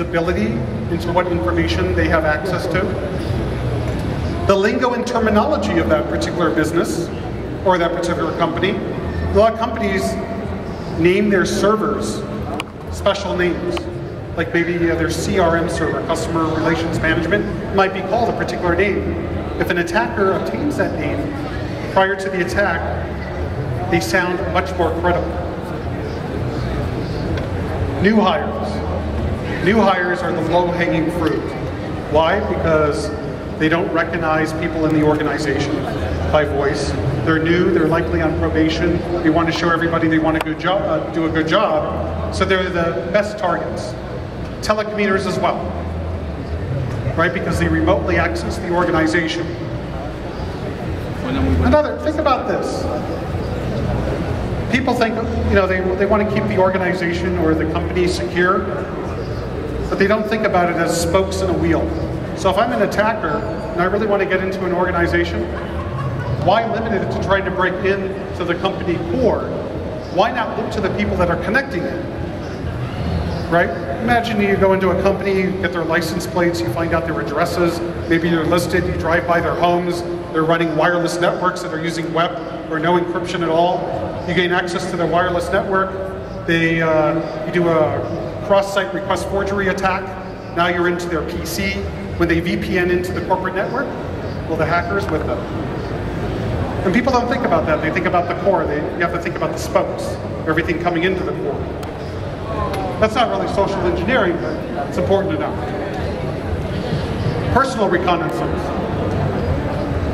visibility into what information they have access to, the lingo and terminology of that particular business or that particular company. A lot of companies name their servers special names, like maybe their CRM server, customer relations management, might be called a particular name. If an attacker obtains that name prior to the attack, they sound much more credible. New hires. New hires are the low-hanging fruit. Why? Because they don't recognize people in the organization by voice. They're new, they're likely on probation. They want to show everybody they want to do a good job, so they're the best targets. Telecommuters as well, right? Because they remotely access the organization. Think about this. People think, they want to keep the organization or the company secure, but they don't think about it as spokes in a wheel. So if I'm an attacker and I really want to get into an organization, why limit it to trying to break into the company core? Why not look to the people that are connecting it? Right? Imagine you go into a company, you get their license plates, you find out their addresses, maybe they're listed, you drive by their homes, they're running wireless networks that are using web or no encryption at all. You gain access to their wireless network, you do a cross-site request forgery attack, now you're into their PC. When they VPN into the corporate network, well, the hacker's with them. And people don't think about that. They think about the core. You have to think about the spokes, everything coming into the core. That's not really social engineering, but it's important to know. Personal reconnaissance.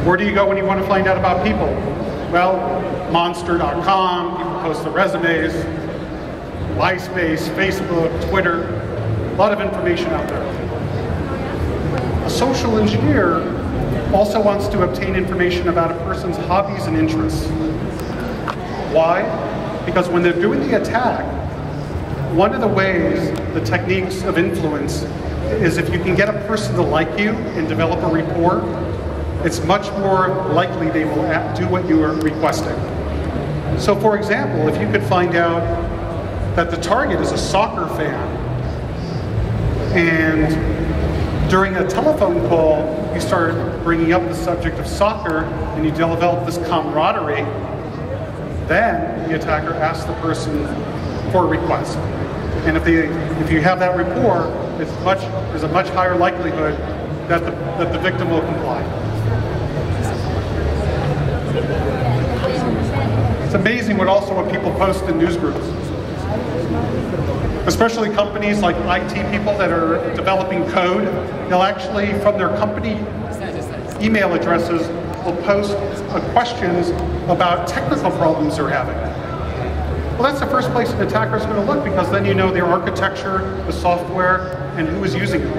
Where do you go when you want to find out about people? Well, monster.com, people post their resumes, MySpace, Facebook, Twitter, a lot of information out there. A social engineer also wants to obtain information about a person's hobbies and interests. Why? Because when they're doing the attack, one of the ways, the techniques of influence, is if you can get a person to like you and develop a rapport, it's much more likely they will do what you are requesting. So for example, if you could find out that the target is a soccer fan, and during a telephone call, you start bringing up the subject of soccer and you develop this camaraderie, then the attacker asks the person for a request. And if you have that rapport, there's a much higher likelihood that the victim will comply. It's amazing what people post in news groups. Especially companies like IT people that are developing code, they'll actually, from their company email addresses, will post questions about technical problems they're having. Well, that's the first place an attacker is going to look, because then you know their architecture, the software, and who is using it.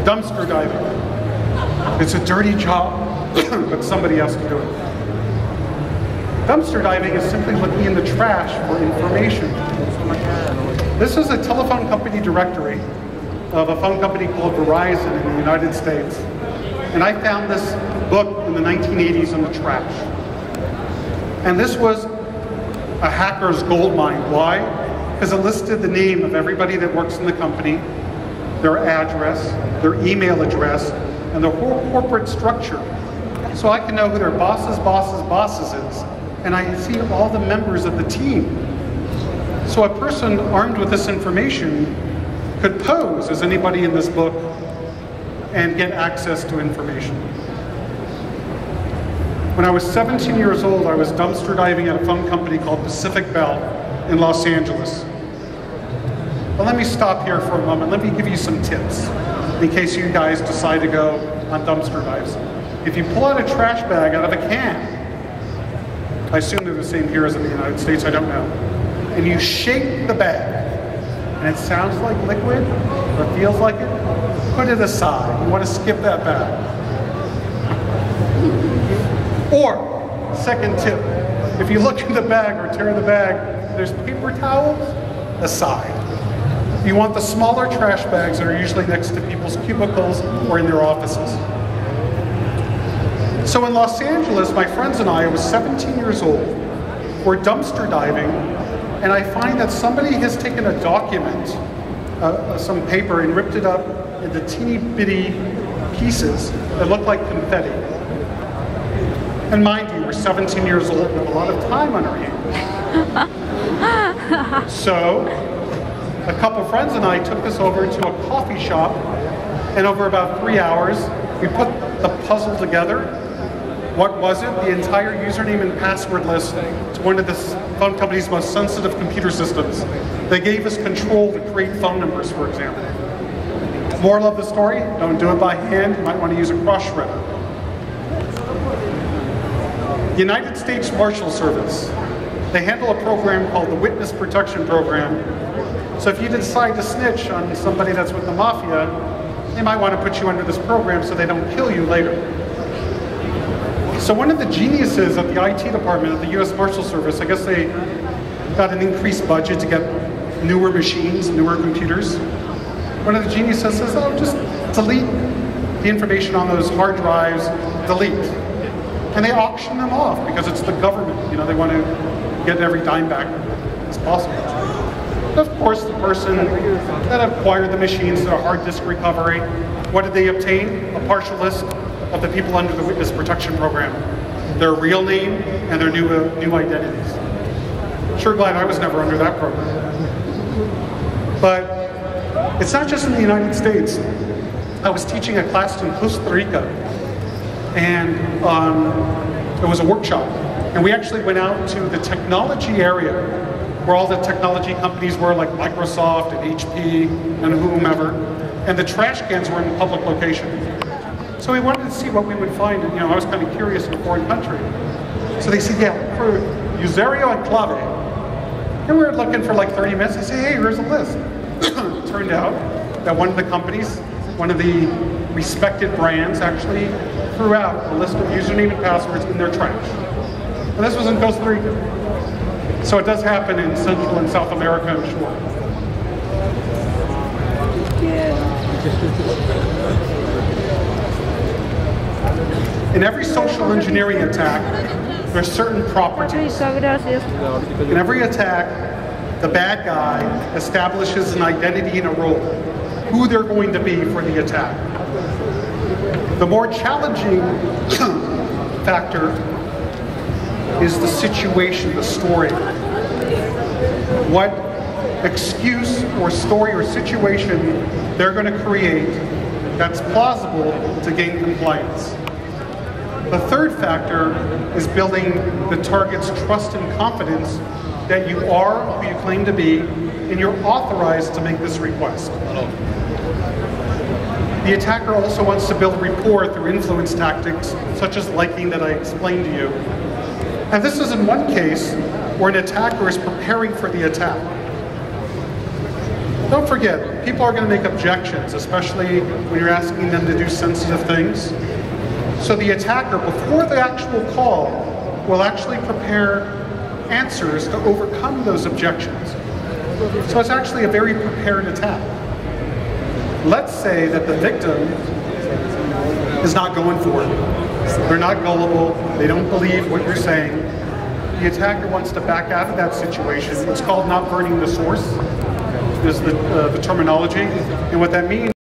Dumpster diving. It's a dirty job, but somebody has to do it. Dumpster diving is simply looking in the trash for information. This is a telephone company directory of a phone company called Verizon in the United States. And I found this book in the 1980s in the trash. And this was a hacker's goldmine. Why? Because it listed the name of everybody that works in the company, their address, their email address, and the whole corporate structure. So I can know who their boss's is. And I see all the members of the team. So a person armed with this information could pose as anybody in this book and get access to information. When I was 17 years old, I was dumpster diving at a phone company called Pacific Bell in Los Angeles. Well, let me stop here for a moment. Let me give you some tips in case you guys decide to go on dumpster dives. If you pull out a trash bag out of a can, I assume they're the same here as in the United States, I don't know, and you shake the bag, and it sounds like liquid, or feels like it, put it aside. You want to skip that bag. Or, second tip, if you look in the bag or tear the bag, there's paper towels, aside. You want the smaller trash bags that are usually next to people's cubicles or in their offices. So in Los Angeles, my friends and I was 17 years old, were dumpster diving and I find that somebody has taken a document, some paper, and ripped it up into teeny bitty pieces that look like confetti. And mind you, we're 17 years old and have a lot of time on our hands. So, a couple friends and I took this over to a coffee shop, and over about 3 hours, we put the puzzle together. What was it? The entire username and password list to one of the phone company's most sensitive computer systems. They gave us control to create phone numbers, for example. Moral of the story, don't do it by hand. You might want to use a cross shredder. United States Marshal Service. They handle a program called the Witness Protection Program. So if you decide to snitch on somebody that's with the mafia, they might want to put you under this program so they don't kill you later. So one of the geniuses at the IT department of the US Marshal Service, I guess they got an increased budget to get newer machines, newer computers. One of the geniuses says, oh, just delete the information on those hard drives, delete. And they auction them off because it's the government. You know, they want to get every dime back as possible. Of course, the person that acquired the machines through a hard disk recovery, what did they obtain? A partial list of the people under the Witness Protection Program. Their real name and their new identities. Sure glad I was never under that program. But it's not just in the United States. I was teaching a class in Costa Rica, and it was a workshop. And we actually went out to the technology area where all the technology companies were, like Microsoft and HP and whomever, and the trash cans were in a public location. So we wanted to see what we would find, and I was kind of curious in a foreign country. So they said, yeah, for Usuario and Clave. And we were looking for like 30 minutes, they say, hey, here's a list. It turned out that one of the companies, one of the respected brands, actually threw out a list of username and passwords in their trash. And this was in Costa Rica. So it does happen in Central and South America, I'm sure. In every social engineering attack, there's certain properties. In every attack, the bad guy establishes an identity and a role, who they're going to be for the attack. The more challenging factor is the situation, the story. What excuse or story or situation they're going to create that's plausible to gain compliance. The third factor is building the target's trust and confidence that you are who you claim to be and you're authorized to make this request. The attacker also wants to build rapport through influence tactics, such as liking that I explained to you. And this is in one case where an attacker is preparing for the attack. Don't forget, people are going to make objections, especially when you're asking them to do sensitive things. So the attacker, before the actual call, will actually prepare answers to overcome those objections. So it's actually a very prepared attack. Let's say that the victim is not going for it. They're not gullible, they don't believe what you're saying. The attacker wants to back out of that situation. It's called not burning the source, is the terminology. And what that means